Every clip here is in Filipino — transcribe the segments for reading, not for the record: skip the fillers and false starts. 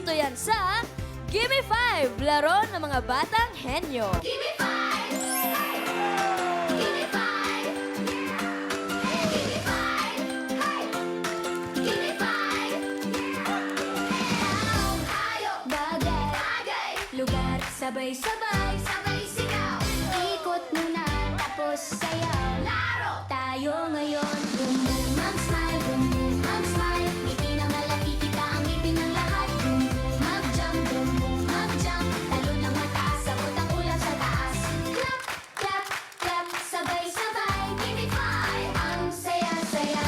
dito yan sa Gimme 5, laro ng mga batang henyo. Gimme five! Gimme five! Gimme five! Gimme five! Hayop! Bagay! Lugar, sabay-sabay, Sabay sigaw! ikot muna, tapos sayaw. Laro! Tayo ngayon, boom boom ang smile, boom boom ang smile. Ngiti na malaki kita ang ngipin ng lahat. Boom boom mag-jump, talo ng mataas, sabot ang ulan sa taas. Clap, clap, clap, sabay-sabay. Gimme five! Ang saya-saya.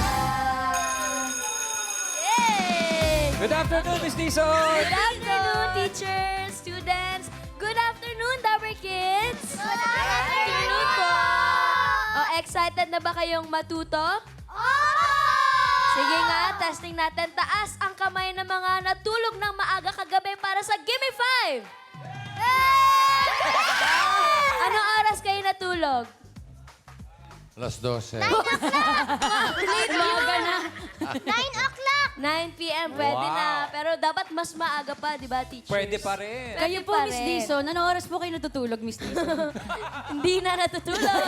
Yay! Good afternoon, Miss Dizon! Good afternoon, teachers, students. Good afternoon, Dabber Kids. Good afternoon po. Oh, excited na ba kayong matuto? Sige nga, testing natin. Taas ang kamay ng mga natulog ng maaga kagabi para sa Gimme 5! Anong oras kayo natulog? Alas 12. Maaga na. 9 o'clock! 9 p.m. Pwede Wow. na. Pero dapat mas maaga pa, di ba, teachers? Pwede pa rin. Kayo po, Miss Dizon. Anong oras po kayo natutulog, Miss Dizon? Hindi na natutulog.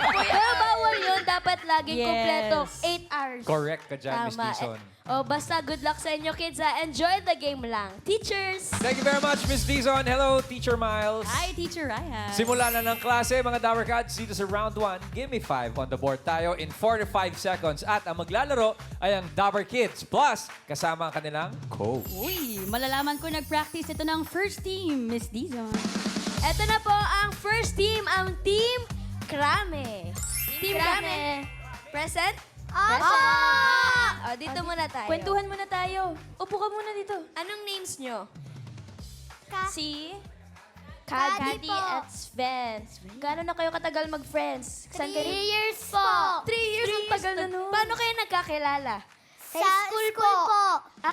Pero bawal yun. Dapat laging Yes. kumpleto. 8 hours. Correct ka dyan, Miss Tama. Dizon. Oh, basta good luck sa inyo, kids. Ha? Enjoy the game lang. Teachers! Thank you very much, Miss Dizon. Hello, Teacher Miles. Hi, Teacher Ryan. Simula na ng klase, mga Dower Cats, dito sa round 1. Give me 5 on the board tayo in 45 seconds. At ang maglalaro ay ang Dower Kids. Plus, kasama ang kanilang coach. Uy, malalaman ko nag-practice ito ng first team, Miss Dizon. Ito na po ang first team, ang Team Krame. Team Krame. Present? Oh, dito muna tayo. Kwentuhan muna tayo. Upo ka muna dito. Anong names nyo? Si? Kadi po. at Sven. Gano'n na kayo katagal mag-friends? 3 years po! 3 years ang tagal na nun. Paano kayo nagkakilala? Sa school po!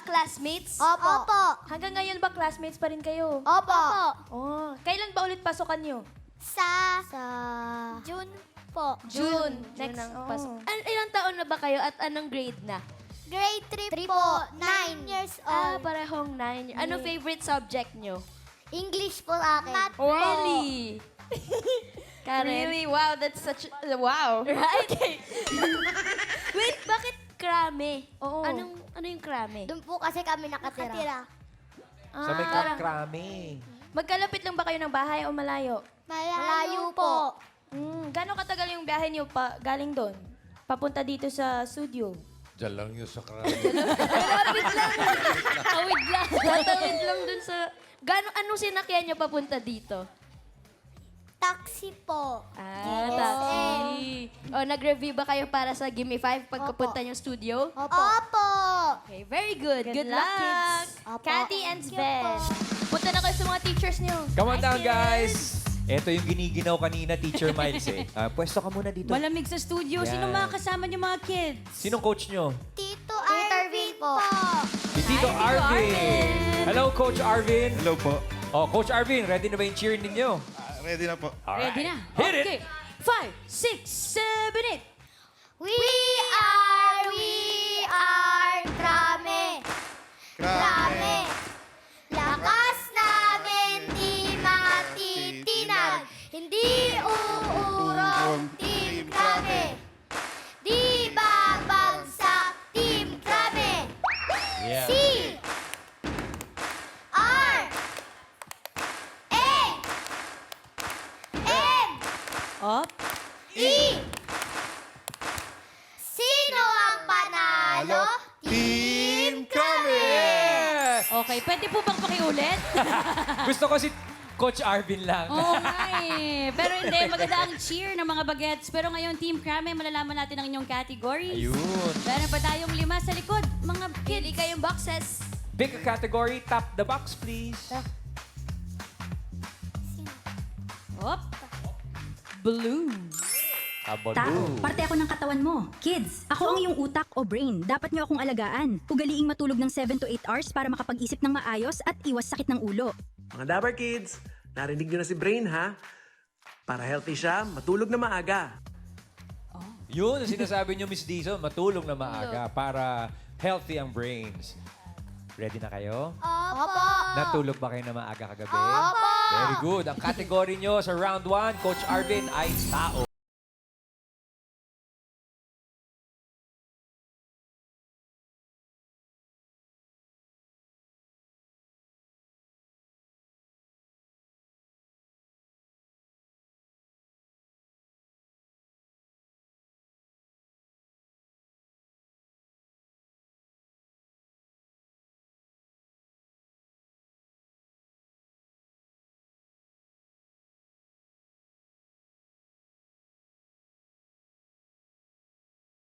Classmates? Opo! Hanggang ngayon ba classmates pa rin kayo? Opo! Oh, kailan ba ulit pasukan nyo? Sa June po. June. Next. Next pasok. Ilang taon na ba kayo at anong grade na? Grade 3 po. 9 years old. Parehong 9. Ano favorite subject nyo? English po akin. Math Really? Karen? Really? Wow, that's such... Wow. Right? Wait, bakit krame? Oo. Ano yung krame? Doon po kasi kami nakatira. Sa may krami. Magkalapit lang ba kayo ng bahay o malayo? Malayo po. Gano'ng katagal yung biyahe niyo pa galing doon? Papunta dito sa studio? Diyan lang yun sa krami. Malapit lang. Tawid lang. Tatawid lang dun sa... Anong sinakyan nyo papunta dito? Taxi po. Taxi. O, nag-review ba kayo para sa Gimme 5 pagkapunta nyo studio? Opo. Okay, very good. Good luck, kids. Opo. Cathy and Thank you Sven. po. Punta na kayo sa mga teachers niyo. Come on down, guys. Ito yung giniginaw kanina, Teacher Miles eh. Pwesto ka muna dito. Malamig sa studio. Yan. Sino mga kasama niyo mga kids? Sinong coach nyo? Tito Arvin po. Si Tito Arvin. Hello, Coach Arvin. Hello po. Oh, Coach Arvin, ready na ba yung cheer ninyo? Ready na po. Ready na? Hit it. Okay. 5, 6, 7, 8. We are Krame. Krame. Lakas namin di matitinag. Hindi uurong Team Krame. Di babagsak Team Krame. Yeah. C R A M Up. E Sino ang panalo? Team Krame! Okay, pwede po bang pakiulit? Gusto ko si Coach Arvin lang. Oo nga eh. Pero hindi, maganda ang cheer ng mga bagets. Pero ngayon, Team Krame, malalaman natin ang inyong categories. Ayun. Meron pa tayong 5 sa likod. Mga Pili kids. kayong boxes. Pick a category, tap the box, please. Up. Blue. Tao, parte ako ng katawan mo. Kids, ako ang iyong utak o brain. Dapat niyo akong alagaan. Ugaliing matulog ng 7 to 8 hours para makapag-isip ng maayos at iwas sakit ng ulo. Mga Dabber Kids, narinig nyo na si Brain ha? Para healthy siya, matulog na maaga. Yun ang sinasabi niyo, Miss Dizon, matulog na maaga para healthy ang brains. Ready na kayo? Opo. Natulog ba kayo na maaga kagabi? Opo. Very good. Ang category nyo sa round 1, Coach Arvin, ay tao.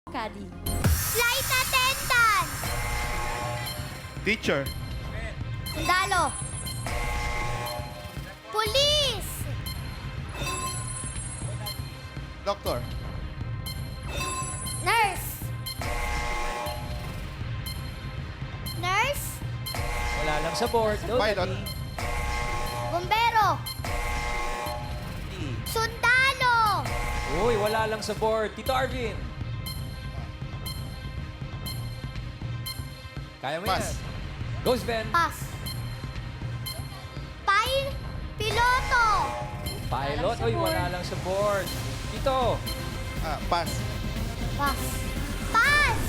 Kadi. Flight attendant. Teacher. Sundalo. Police. Doctor. Nurse. Nurse. Wala lang sa board. No, Pilot. Daddy. Bombero. Sundalo. Uy, wala lang sa board. Tito Arvin. Kaya mo Pass. yan. Goes Ben. Pass. Piloto. Pilot. Uy, wala lang sa board. Tito. Pass. Pass. Pass.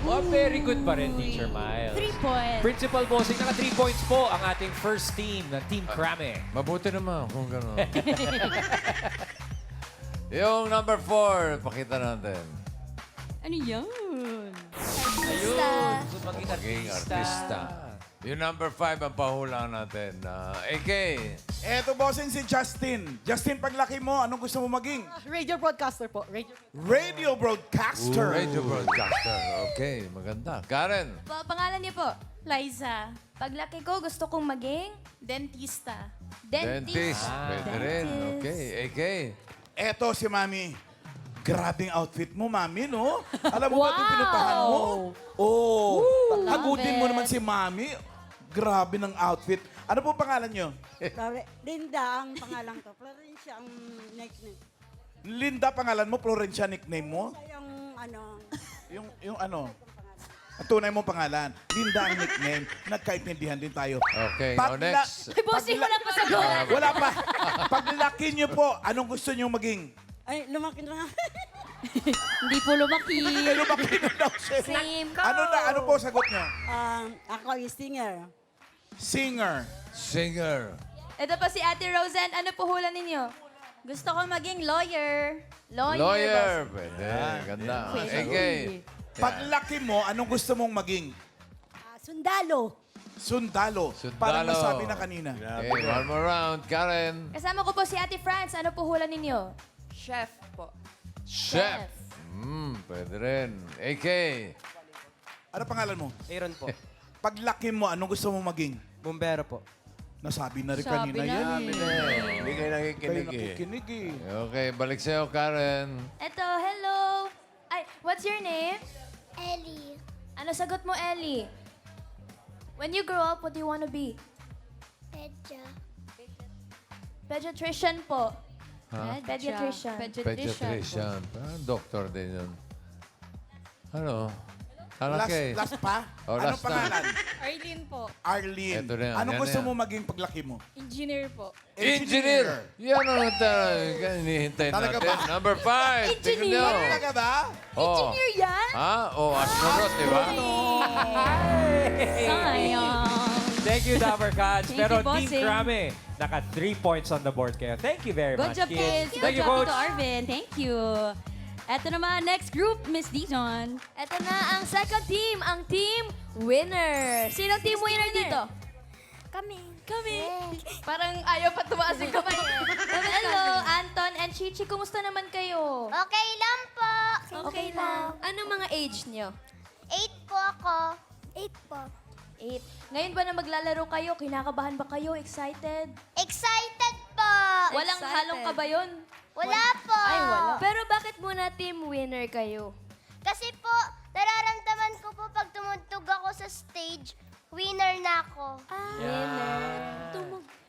Oh, very good pa rin, Teacher Miles. 3 points. Principal Bossing, naka 3 points po ang ating first team ng Team Krame. Mabuti naman kung gano'n. Yung number 4, pakita natin. Ano yan? Ayun, gusto maging Maging artista. artista. Yung number 5 ang pahulaan natin. AK. Eto, bossing, si Justin. Justin, paglaki mo, anong gusto mo maging? Radio broadcaster po. Radio broadcaster. Radio broadcaster. Okay, maganda. Karen. Pangalan niyo po? Liza. Paglaki ko, gusto kong maging Dentista. Dentist. Pwede rin. Okay. AK. Eto, si Mami. Grabing outfit mo, Mami, no? Alam mo ba itong pinuntahan mo? Oo. Hagutin mo naman si Mami. Grabe ng outfit. Ano po pangalan nyo? Linda ang pangalan ko. Florencia ang nickname. Linda, pangalan mo. Florencia, nickname mo. Yung ano, Yung ano? Ang tunay mong pangalan. Linda ang nickname. Nagkaintindihan din tayo. Okay. Pagla- next. Ay, bossing, wala pa sa board. Wala pa. Paglaki nyo po, anong gusto nyo maging? ay lumaki na nga. Hindi po lumaki. Lumaki na daw siya. Same. Ano po sagot nyo? Ako ay singer. Singer. Singer. Ito pa si Ate Roseanne. Ano po hula ninyo? Gusto ko maging lawyer. Lawyer. Pwede. Ganda. AK. Paglaki mo, anong gusto mong maging? Sundalo. Sundalo. Sundalo. Parang nasabi na kanina. Okay, one more round. Karen. Kasama ko po si Ate France. Ano po hula ninyo? Chef po. Chef. Pwede rin. AK. Ano pangalan mo? Aaron po. Paglaki mo, anong gusto mong maging? Bombero po. Nasabi na rin Sabi kanina na yan. Hindi kayo Kayo nakikinig eh. nakikinig eh. Okay, balik sa'yo, Karen. Ito, hello. Ay, what's your name? Ellie. Ano sagot mo, Ellie? When you grow up, what do you want to be? Pedja. Pediatrician po. Ha? Pediatrician. Pediatrician. Doctor din yun. Ano? Last, Alaki. last pa? Oh, Anong last na. pangalan? Arlene po. Arlene. Ito na yan, Anong yan gusto na yan. mo maging paglaki mo? Engineer po. Engineer. Yan ang hinihintay Talaga natin. ba? Number 5. Tignan nyo. Talaga ba? Oh. Engineer yan? Ha? Oh, astronaut, di ba? Sayang. Thank you, Dapper Cats. Thank Pero you, Team bossing. Krame, naka 3 points on the board kayo. Thank you very Good much, job, kids. Thank you, Good job, Coach. Tito Arvin. Thank you. Eto naman, next group, Miss Dijon. Ito na ang second team, ang team winner. Sino team winner dito? Kami. Kami. Parang ayaw pa tumaas yung kamay. Hello, Anton and Chichi. Kumusta naman kayo? Okay lang po. Okay lang. Anong mga age nyo? 8 po ako. 8 po. 8. Ngayon ba na maglalaro kayo? Kinakabahan ba kayo? Excited? Excited po. Walang Excited. halong kabayon? Wala po. Ay, wala. Pero bakit muna team winner kayo? Kasi po, nararamdaman ko po pag tumutog ako sa stage, winner na ako. Winner.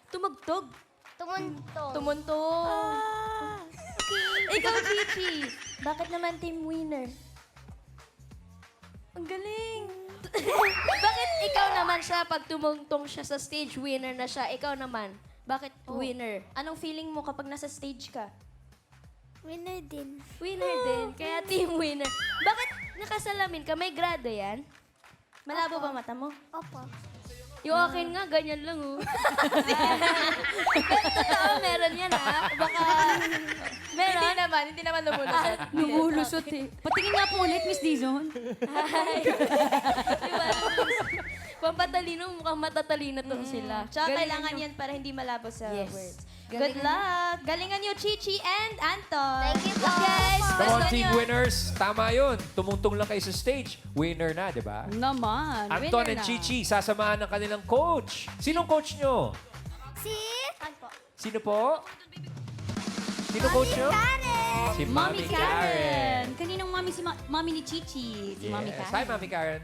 Tumugtog? Tumuntog. Tumuntog. Ikaw, Chichi. Bakit naman team winner? Ang galing. Bakit ikaw naman siya, pag tumungtong siya sa stage, winner na siya. Ikaw naman, bakit winner? Anong feeling mo kapag nasa stage ka? Winner din. Winner din, kaya team winner. Bakit nakasalamin ka? May grado yan? Malabo ba mata mo? Opo. Yung akin nga, ganyan lang, oh. Pero totoo, meron yan, ha? Baka, meron? Hindi naman lumulusot. Lumulusot eh. Patingin nga po ulit, Miss Dizon. Diba? Pampatalino, mukhang matatalino to sila. Tsaka Galingan kailangan nyo. yan para hindi malabo sa Yes. words. Galingan Good luck! Galingan niyo, Chichi and Anton. Thank you po. Guys, Come on, basta team nyo. winners. Tama yun. Tumungtong lang kayo sa stage. Winner na, di ba? Naman. Anton winner and na. Chichi, sasamahan ng kanilang coach. Sinong coach nyo? Si? Sino po? Sino coach nyo? Karen. Si Mommy Karen. Kaninong mommy si Mommy ni Chichi? Si Mommy Yes. Karen. Hi, Mommy Karen.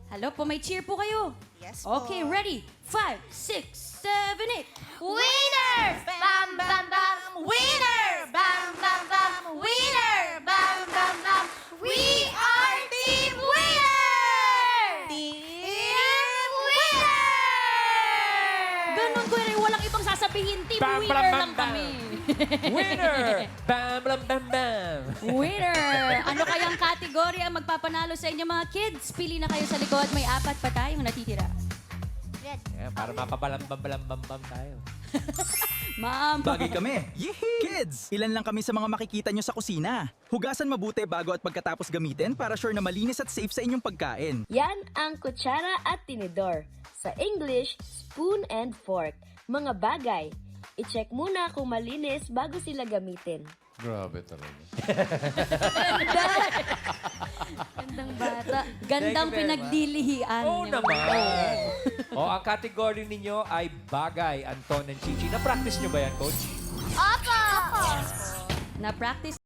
Hello po, may cheer po kayo. Yes Okay, ready? 5, 6, 7, 8. Winner! Bam, bam, bam! Winner! Bam, bam, bam! Winner! Bam, bam, bam! We are Team Winner! Team Winner! Ganun ko rin, walang ibang sasabihin. Team Bam, winner bam, bam, lang bam. kami. Winner! Bam, bam, bam, bam. Winner! Ano kayang kategory ang magpapanalo sa inyo mga kids? Pili na kayo sa likod. May 4 pa tayong natitira. Yeah, para mapabalambam-balambam tayo. Ma'am. Bagay kami. Kids! Ilan lang kami sa mga makikita nyo sa kusina. Hugasan mabuti bago at pagkatapos gamitin para sure na malinis at safe sa inyong pagkain. Yan ang kutsara at tinidor. Sa English, spoon and fork. Mga bagay. I-check muna kung malinis bago sila gamitin. Grabe talaga. Gandang bata. Gandang Thank you very pinagdilihian. Oo naman. Ang category ninyo ay bagay, Anton and Chichi. Na-practice nyo ba yan, Coach? Opo! Na-practice.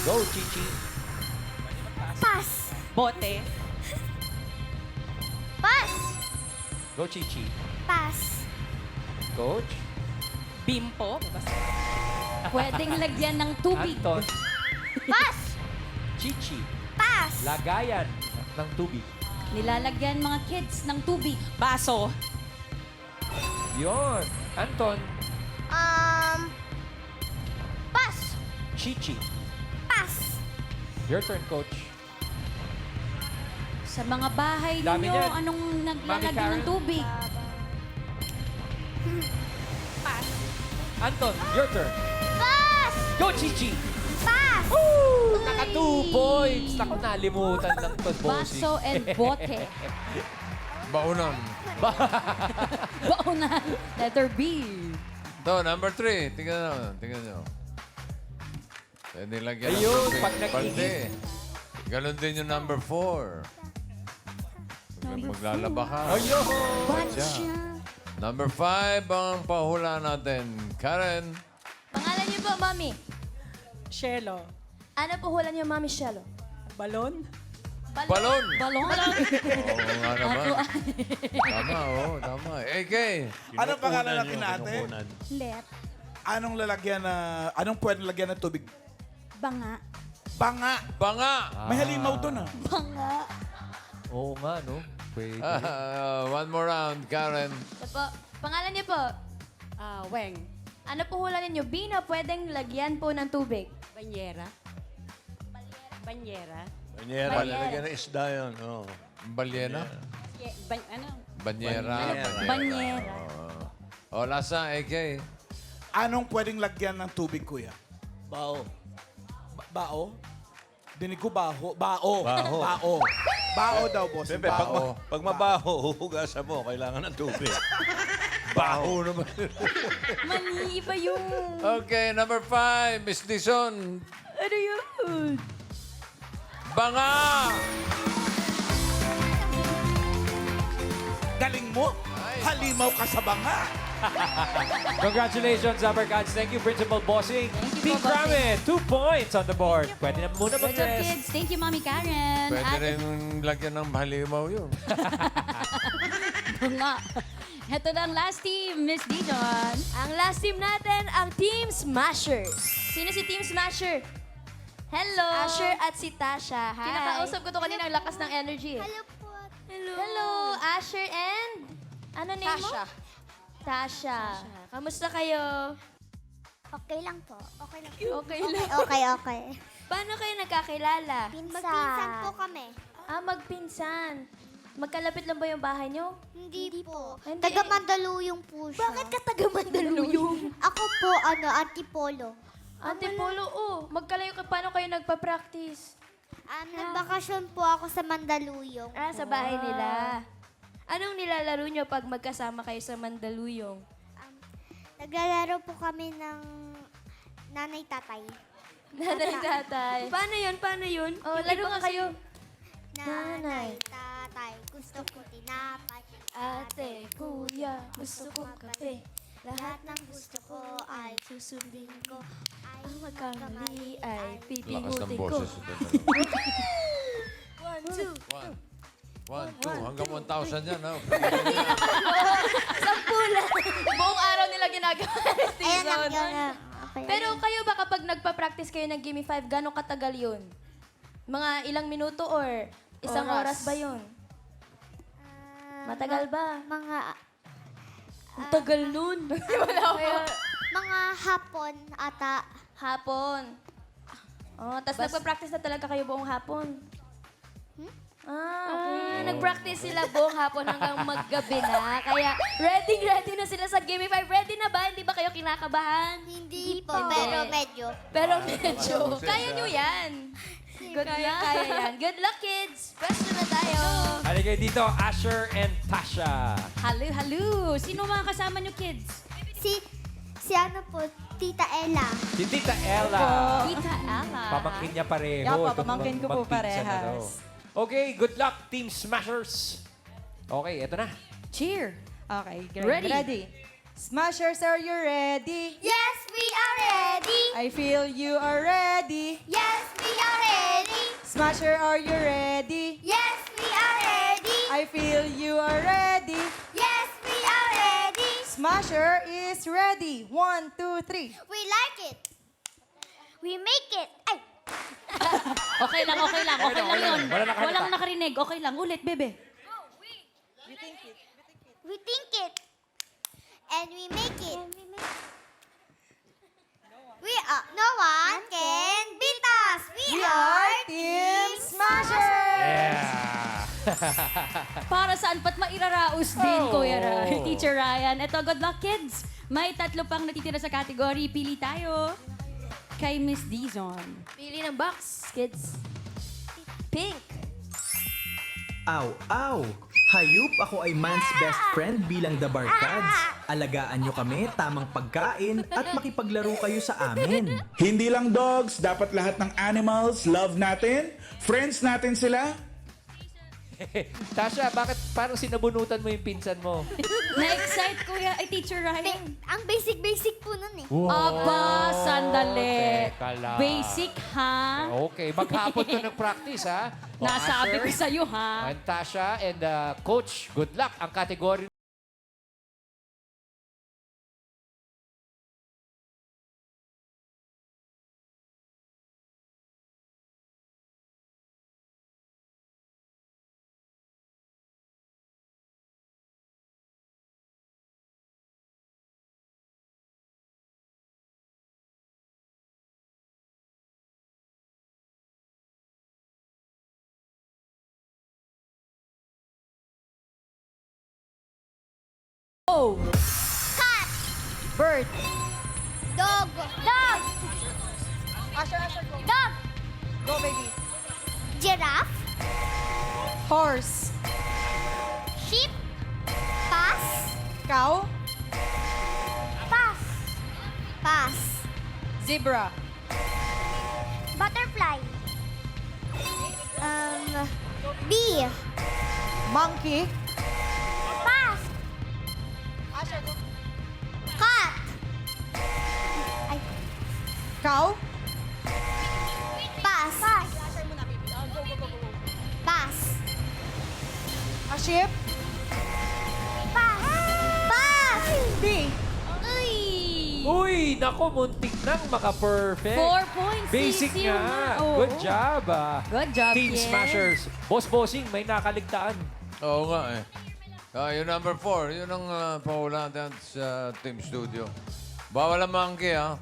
Go, Chichi. Pass! Bote. Pass! Go, Chichi. Pass! Coach. Bimpo. Pwedeng lagyan ng tubig. Anton. Pass! Chichi. Pass! Lagayan ng tubig. Nilalagyan mga kids ng tubig. Baso. Yon. Anton. Pass! Chichi. Pass! Your turn, Coach. Sa mga bahay Dami ninyo, niyan. anong Mami naglalagyan Karen. ng tubig? Anton, your turn. Pass! Go, Chichi. Pass! Naka 2 points. Naku, nalimutan lang to, bossing. Baso and bote. Baunan. Baunan. Letter B. Ito, number 3. Tingnan nyo. Tingnan nyo. Nilagyan ng Ayun, tubig. pag nag-init. Balde. Ganon din yung number 4. Pag maglalaba ka. Ayun. Badya. Number 5 ang pahula natin. Karen. Pangalan niyo po, Mami. Shelo. Ano po hula niyo, Mami Shelo? Balon. Balon. Balon. Oo nga naman. Tama, oo. Tama. AK. Anong pangalan natin ate? Let. Anong lalagyan na, anong pwede lagyan ng tubig? Banga. Banga. Banga. May halimaw doon ah. Oo nga, no? Pwede. One more round, Karen. Ito po. Pangalan niyo po. Weng. Ano po hula ninyo? B na pwedeng lagyan po ng tubig. Banyera. Banyera. Banyera. Banyera. ng isda yun. Oh. Balyena? Ano? Banyera. Banyera. O, lasa, AK. Anong pwedeng lagyan ng tubig, kuya? Bao. Bao? Dinig ko baho. Bao. Baho. Bao. Bao daw, boss. Siyempre, Bao. pag mabaho, huhugasan mo, kailangan ng tubig. Baho naman. Mali pa yung... Okay, number 5, Miss Dizon. Ano yun? Banga! Galing mo. Ay, halimaw ka sa banga. Congratulations, Dapper Cats. Thank you, Principal Bossing. you Team po, Bossing. Krame, 2 points on the board. Pwede na muna Good job, mag-test. kids. Thank you, Mommy Karen. Pwede At rin lagyan ng halimaw yun. nga. Ito na ang last team, Miss Dijon. Ang last team natin, ang Team Smashers. Sino si Team Smasher? Hello. Asher at si Tasha. Hi. Kinakausap ko to kanina, ang lakas ng energy. Hello po. Hello, Asher and... Ano name mo? Tasha. Tasha. Kamusta kayo? Okay lang po. Okay lang. Okay lang. Okay. Paano kayo nagkakilala? Magpinsan po kami. Magpinsan. Magkalapit lang ba yung bahay nyo? Hindi po. Hindi. Taga Mandaluyong po siya. Bakit ka taga Mandaluyong? Ako po, Antipolo. Antipolo, magkalayo ka. Paano kayo nagpa-practice? Nagbakasyon po ako sa Mandaluyong. Sa bahay nila. Anong nilalaro nyo pag magkasama kayo sa Mandaluyong? Naglalaro po kami ng nanay-tatay. Nanay, tatay. Paano yun? Laro nga kayo. Nanay-tatay, gusto ko tinapay. Ate, kuya, gusto kong kape. Lahat ng gusto ko ay susundin ko. Ang magkamali ay Lakas ng pipingutin ko. boses. 1, 2. 1, 2, hanggang 1,000 yan. Ha? Buong araw nila ginagawa ni Ayan lang Stizon. yun. Okay. Pero kayo ba kapag nagpa-practice kayo ng Gimme 5, gano'ng katagal yun? Mga ilang minuto or isang oras ba yun? Matagal ba? Ang tagal nun. Mga hapon ata. Hapon. Tapos nagpa-practice na talaga kayo buong hapon? Okay. Nag-practice sila buong hapon hanggang maggabi na. Kaya ready na sila sa Gimme 5. Ready na ba? Hindi ba kayo kinakabahan? Hindi po, pero medyo. Pero medyo. Kaya nyo yan. Good luck. Kaya yan. Good luck, kids. Pwesto na tayo. Halika dito, Asher and Tasha. Hello. Sino mga kasama nyo, kids? Si ano po, Tita Ella. Si Tita Ella. Tita Ella. Pamangkin niya pareho. Yapo, Itong pamangkin ko po magpinsan na parehas. daw. Okay, good luck, Team Smashers. Okay, eto na. Cheer. Okay, Ready. Smashers, are you ready? Yes, we are ready. I feel you are ready. Yes, we are ready. Smasher, are you ready? Yes, we are ready. I feel you are ready. Yes, we are ready. Smasher is ready. 1, 2, 3. We like it. We make it. Ay, Okay lang yun. Wala Walang nakarinig. Okay lang. Ulit, bebe. we think it. And we make it. No one can beat us. We are Team Smashers! Yeah. Para saan? Ba't mairaraos din, Oh. Kuya Ryan? Teacher Ryan. Ito, good luck, kids. May 3 pang natitira sa category. Pili tayo. Kay Miss Dizon. Pili ng box, kids. Pink. Aw! Hayop, ako ay man's best friend bilang The Barkads. Alagaan nyo kami, tamang pagkain, at makipaglaro kayo sa amin. Hindi lang dogs, dapat lahat ng animals, love natin, friends natin sila. Tasha, bakit parang sinabunutan mo yung pinsan mo? Na-excite, Kuya. Ay, Teacher Ryan. Ang basic po nun eh. Aba, sandali. Teka lang. Basic, ha? Okay, maghapon to nag-practice, ha? O, Nasabi Asher, ko sa'yo, ha? and Tasha and Coach, good luck. Ang category Bird. Dog. Asher, go. Dog. Go, baby. Giraffe. Horse. Sheep. Pass. Cow. Pass. Zebra. Butterfly. Bee. Monkey. Pass. Uy, nako, muntik nang maka-perfect. 4 points. Basic Sisiw nga. na. Oo. Good job, Good job, Team kids. Smashers. Boss-bossing, may nakaligtaan. Oo nga eh. Yung number 4, yun ang pahulaan natin sa Team Studio. Bawal ang monkey, ha?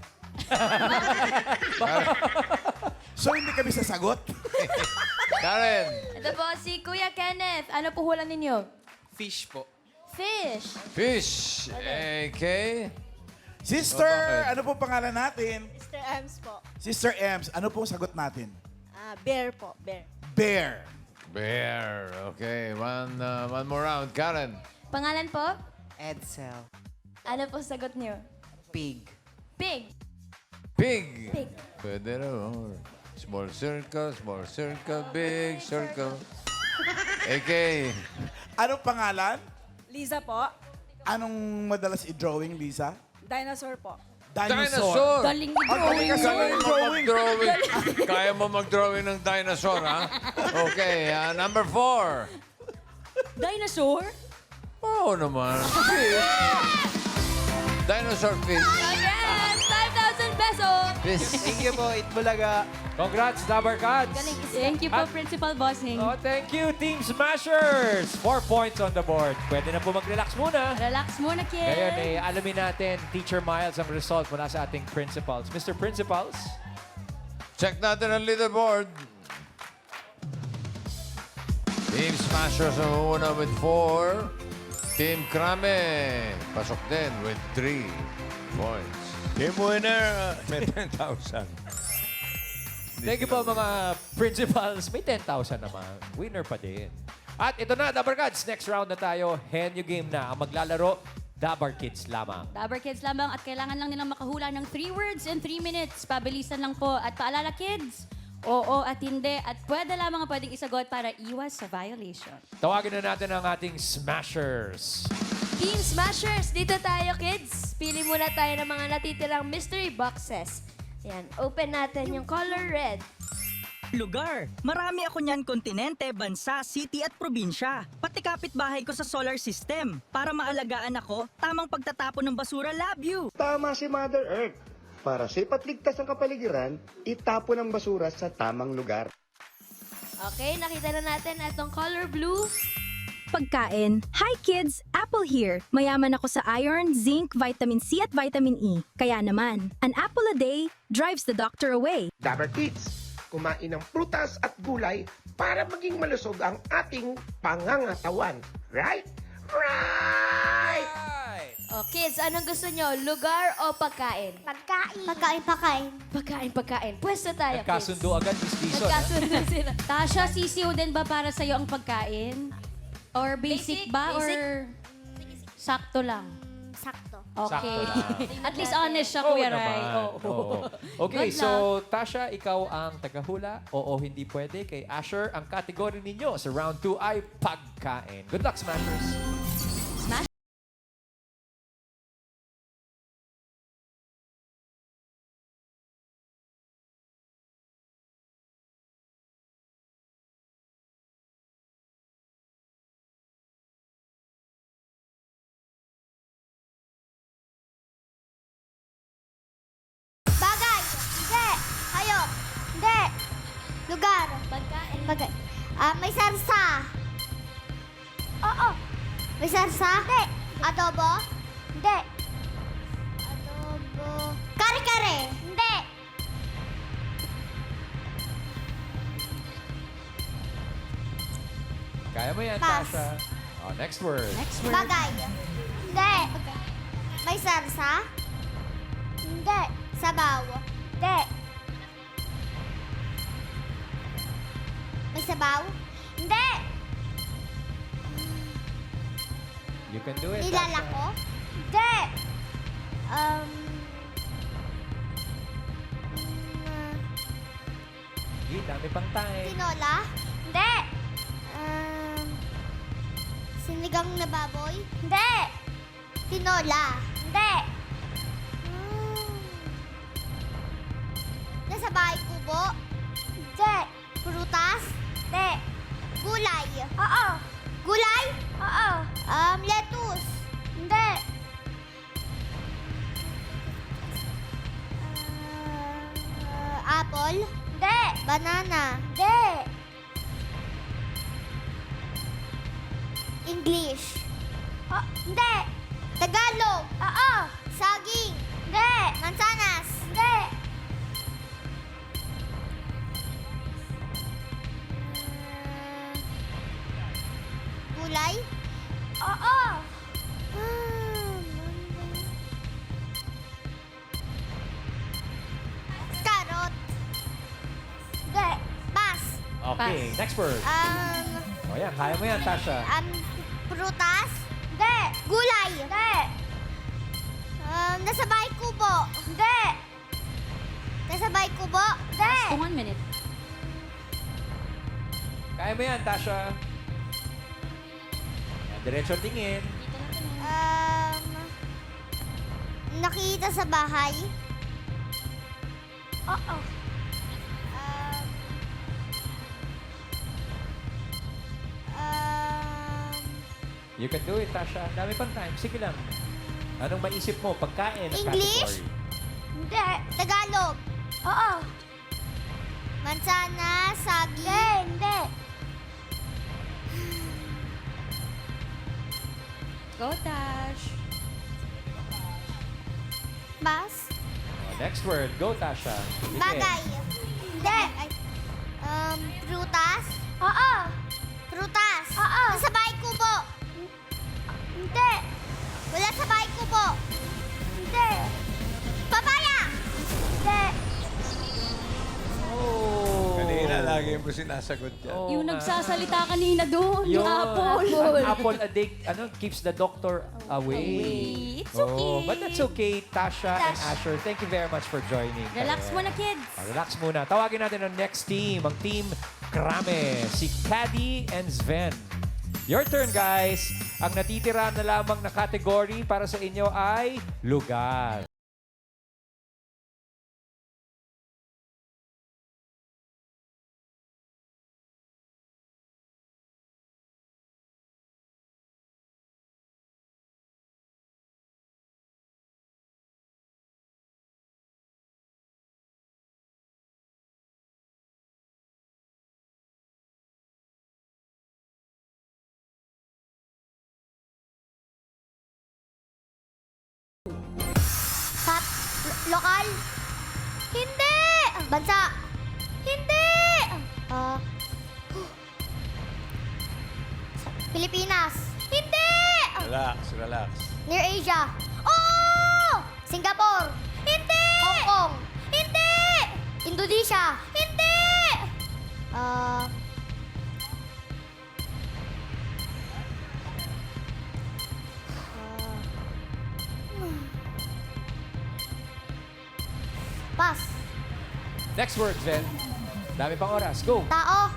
So, hindi kami sasagot? Karen! Ito po si Kuya Kenneth. Ano po hula ninyo? Fish po. Fish. Fish! AK? Sister, bakit? ano pong pangalan natin? Mr. Ems po. Sister Ems, ano pong sagot natin? Bear po, bear. Bear. Bear. Okay, one more round. Karen? Pangalan po? Edsel. Ano po sagot niyo? Pig. Pig. Pig. Pig. Pwede na. Small circle, big circle. AK? Anong pangalan? Liza po. Anong madalas i-drawing, Lisa? Dinosaur po. Dinosaur! Galing ni drawing. Galing mo mag-drawing. Kaya mo mag-drawing ng dinosaur, ha? Okay, number 4. Dinosaur? Oo naman. Fish. Dinosaur fish. Again, 5,000 pesos. Fish. Thank you po, Itbulaga. Congrats, Dabber Cats. Thank you po, Principal Bossing. Oh, thank you, Team Smashers. 4 points on the board. Pwede na po mag-relax muna. Relax muna, kids. Ngayon, alamin natin, Teacher Miles, ang result mula sa ating principals. Mr. Principals? Check natin ang leaderboard. Team Smashers ang una with 4. Team Krame, pasok din with 3 points. Team winner, may 10,000. Thank you po, mga principals. May 10,000 naman. Winner pa din. At ito na, Dabber Cats. Next round na tayo. Henyo game na. Ang maglalaro, Dabber Kids lamang. Dabber Kids lamang at kailangan lang nilang makahula ng 3 words in 3 minutes. Pabilisan lang po. At paalala, kids, oo at hindi. At pwede lamang ang pwedeng isagot para iwas sa violation. Tawagin na natin ang ating Smashers. Team Smashers, dito tayo, kids. Pili muna tayo ng mga natitirang mystery boxes. Yan, open natin yung color red. Lugar. Marami ako niyan kontinente, bansa, city at probinsya. Pati kapitbahay ko sa solar system. Para maalagaan ako, tamang pagtatapon ng basura, love you. Tama si Mother Earth. Para safe at ligtas ang kapaligiran, itapon ang basura sa tamang lugar. Okay, nakita na natin itong color blue. Pagkain. Hi kids! Apple here. Mayaman ako sa iron, zinc, vitamin C at vitamin E. Kaya naman, an apple a day drives the doctor away. Dabber Kids, kumain ng prutas at gulay para maging malusog ang ating pangangatawan. Right? Right! O kids, anong gusto nyo? Lugar o pagkain? Pagkain. Pagkain. Pagkain. Pwesto tayo, kids. Nagkasundo agad, Miss Dizon. Nagkasundo sila. Tasha, sisiw din ba para sa'yo ang pagkain? Or basic, Basic, ba? basic. Or sakto lang? Sakto. Okay. Sakto At least honest siya, Oo Kuya naman. Rai. Oo. Okay, Good so Tasha, ikaw ang tagahula. Oo, hindi pwede. Kay Asher, ang kategory ninyo sa round 2 ay pagkain. Good luck, Smashers. Bagay. Hindi. Hayop. Hindi. Lugar. Pagkain. Bagay. May sarsa. Oo. May sarsa? Hindi. Adobo? Hindi. Adobo. Kare-kare? Hindi. Kaya mo yan, Pass. Tasha. Oh, next word. Next word. Bagay. Hindi. May sarsa? Hindi. Sabaw? Hindi. May sabaw? Hindi. You can do it, Nilala Tasha. ko? Hindi. Hindi, dami pang time. Tinola? Hindi. Sinigang na baboy? Hindi. Tinola? Hindi. Nasa bahay kubo? Hindi. Prutas? Hindi. Gulay? Oo. Gulay? Oo. Lettuce? Hindi. Apple? Hindi. Banana? Hindi. English? Hindi. Tagalog? Oo. Saging? Hindi. Mansanas? Hindi. Gulay? Oo. Carrot? Hindi. Pass. Okay, next word. O yan, kaya mo yan, Tasha. Prutas? Hindi. Gulay? Hindi. Nasa bahay kubo? Hindi. Nasa bahay kubo? Hindi. Last 1 minute. Kaya mo yan, Tasha. Yan, diretso tingin. Nakita sa bahay? Oo. You can do it, Tasha. Dami pang time. Sige lang. Anong maisip mo? Pagkain at English? category. Hindi. Tagalog? Oo. Mansanas, saging? Hindi. Go, Tash. Pass? Next word. Go, Tasha. Tingin. Bagay? Hindi. Prutas? Oo. Prutas? Oo. Nasa bahay kubo? Hindi. Wala sa bahay kubo? Hindi. Papaya? Hindi. Kanina, lagi mo sinasagot yan. Yung nagsasalita kanina doon, Yun. yung apple. An apple addict, keeps the doctor away. It's okay. But that's okay, Tasha and Asher. Thank you very much for joining. Relax muna, kids. Relax muna. Tawagin natin ang next team, ang Team Krame, si Caddy and Sven. Your turn, guys. Ang natitira na lamang na category para sa inyo ay lugar. Lokal? Hindi! Bansa? Hindi! Pilipinas? Hindi! Relax, relax. Near Asia? Oh! Singapore? Hindi! Hong Kong? Hindi! Indonesia? Hindi! Pass. Next word, Sven. Dami pang oras. Go. Tao?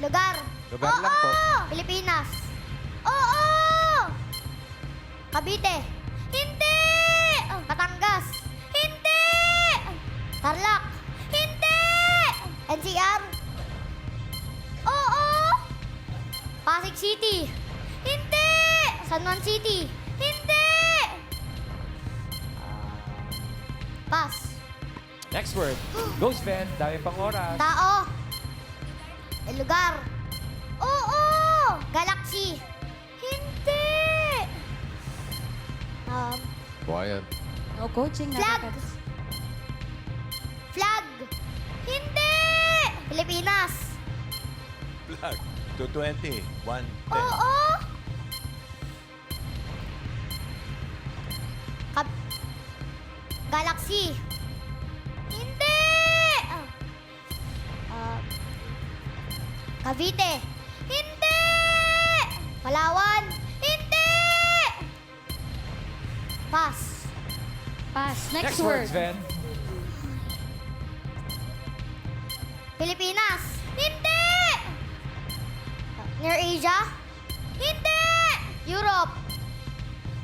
Lugar? Lugar lang po. Pilipinas? Oo! Cavite? Hindi! Batangas? Hindi! Tarlac? Hindi! NCR? Oo! Pasig City? Hindi! San Juan City? Hindi! Pass. Next word. Go, Sven. Dami pang oras. Tao? Lugar? Oo! Galaxy? Hindi! Quiet. No coaching. Flag? Flag? Hindi! Pilipinas? Flag. 220. 110. Oo! Galaxy? Hindi! Cavite? Hindi! Palawan? Hindi! Pass. Pass. Next, Next word, Sven. Pilipinas? Hindi! Near Asia? Hindi! Europe?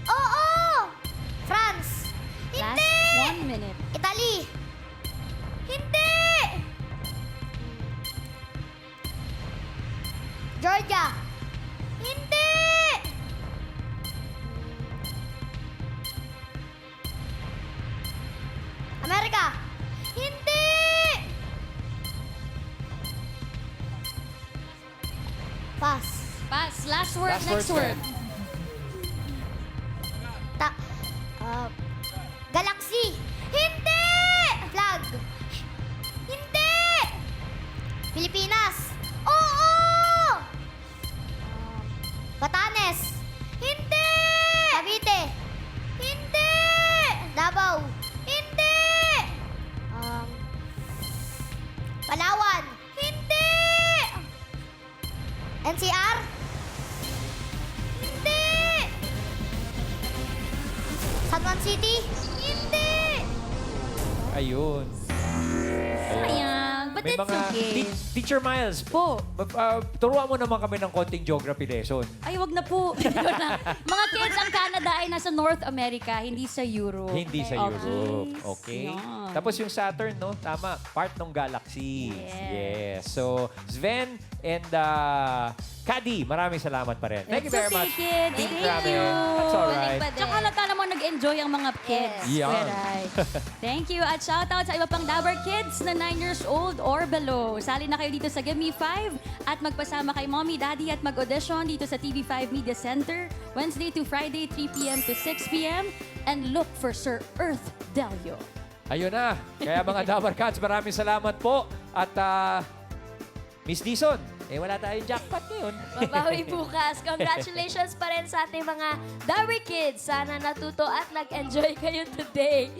Oo! France? Last Hindi! 1 minute. Italy? Hindi! Georgia? Hindi! Amerika? Hindi! Next word. Galaxy. Hindi! Flag. Hindi! Pilipinas. Oo! Batanes. Hindi! Cavite. Hindi! Davao. Hindi! Palawan. Hindi! NCR? Hindi! San Juan City? Hindi! Ayun. Sayang, but May it's mga okay. Teacher Miles, Po. turuan mo naman kami ng konting geography lesson. Ay, wag na po. Mga kids, ang Canada ay nasa North America, hindi sa Europe. Hindi sa Europe. Okay. Yan. Tapos yung Saturn, no? Tama. Part ng galaxy. Yes. So, Sven and Kadi, maraming salamat pa rin. Thank you very much. Kids. Team Thank Krame. you. That's alright. Tsaka halata naman nag-enjoy ang mga kids. Yan. Kweray. Thank you. At shoutout sa iba pang Dabber kids na 9 years old or below. Sali na kayo dito sa Give Me 5 at magpasama kay Mommy, Daddy at mag-audition dito sa TV5 Media Center Wednesday to Friday, 3 p.m. to 6 p.m. And look for Sir Earth Delio. Ayun na. Kaya mga Dabber Cats, maraming salamat po. At Miss Dison, wala tayong jackpot ngayon. Babawi bukas. Congratulations pa rin sa ating mga Dabber Kids. Sana natuto at nag-enjoy kayo today.